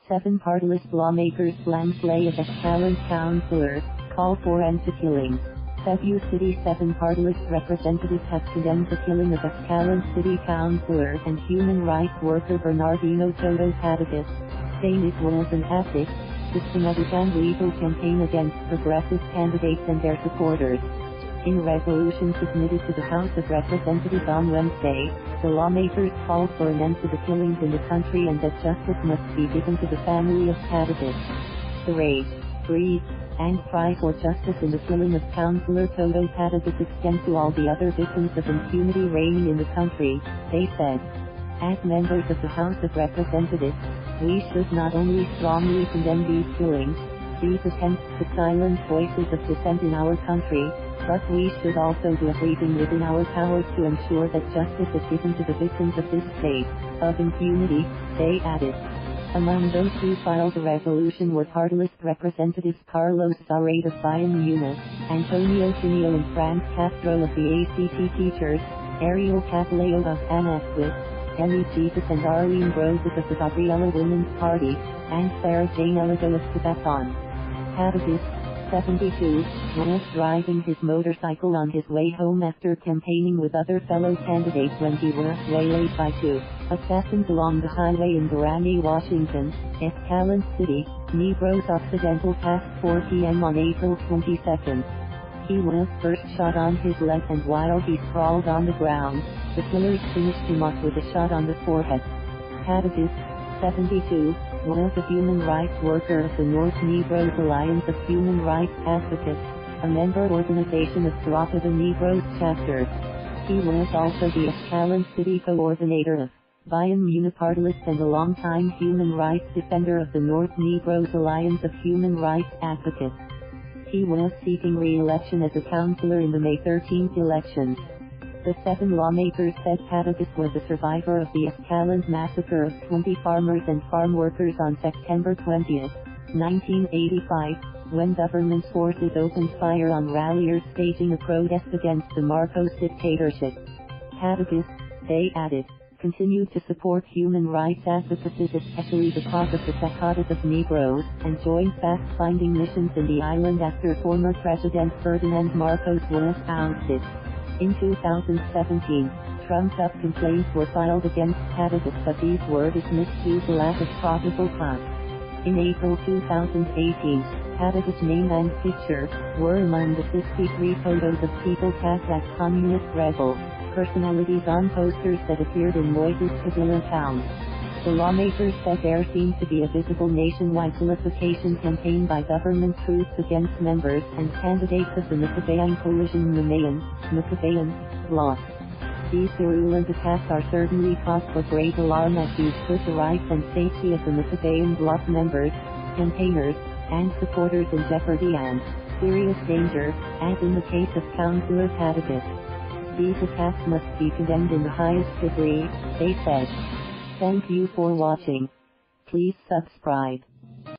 7 Partylist lawmakers slam slay of Escalante Councilor, call for end to killing. CEBU City 7 Partylist representatives have condemned the killing of Escalante City Councilor and human rights worker Bernardino Toto Patigas, saying it was an ethics, systematic and legal campaign against progressive candidates and their supporters. In a resolution submitted to the House of Representatives on Wednesday, the lawmakers called for an end to the killings in the country and that justice must be given to the family of Patigas. The rage, greed, and cry for justice in the killing of Councilor Toto Patigas extend to all the other victims of impunity reigning in the country, they said. As members of the House of Representatives, we should not only strongly condemn these killings, these attempts to silence voices of dissent in our country, but we should also do everything within our power to ensure that justice is given to the victims of this state of impunity, they added. Among those who filed the resolution were Partylist Representatives Carlos Zarate of Bayan Muna, Tinio and France Castro of the ACT Teachers, Ariel Casilao of Anakpwis, Emmi and Arlene Brosas of the Gabriela Women's Party, and Elago of Kabataan. Patigas, 72, was driving his motorcycle on his way home after campaigning with other fellow candidates when he was waylaid by 2 assassins along the highway in Barangay Washington, Escalante City, Negros Occidental past 4 p.m. on April 22. He was first shot on his leg and while he sprawled on the ground, the killers finished him off with a shot on the forehead. Patigas, 72, was a human rights worker of the North Negros Alliance of Human Rights Advocates, a member organization of Zarate the Negros chapter. He was also the Escalante City coordinator of Bayan Muna Partylist and a longtime human rights defender of the North Negros Alliance of Human Rights Advocates. He was seeking re-election as a councilor in the May 13th elections. The 7 lawmakers said Patigas was a survivor of the Escalante massacre of 20 farmers and farm workers on September 20, 1985, when government forces opened fire on ralliers staging a protest against the Marcos dictatorship. Patigas, they added, continued to support human rights advocacy, especially the cause of the Sacadas of Negros, and joined fact-finding missions in the island after former President Ferdinand Marcos was ousted. In 2017, trumped-up complaints were filed against Patigas, but these were dismissed due to lack of probable cause. In April 2018, Patigas' name and picture were among the 63 photos of people cast as communist rebel personalities on posters that appeared in Moises Padilla town. The lawmakers said there seemed to be a visible nationwide vilification campaign by government troops against members and candidates of the Makabayang Koalisyon Makabayan Bloc. These virulent attacks are certainly cause for great alarm as these put the rights and safety of the Makabayan Bloc members, campaigners, and supporters in jeopardy and serious danger, as in the case of Councilor Patigas. These attacks must be condemned in the highest degree, they said. Thank you for watching. Please subscribe.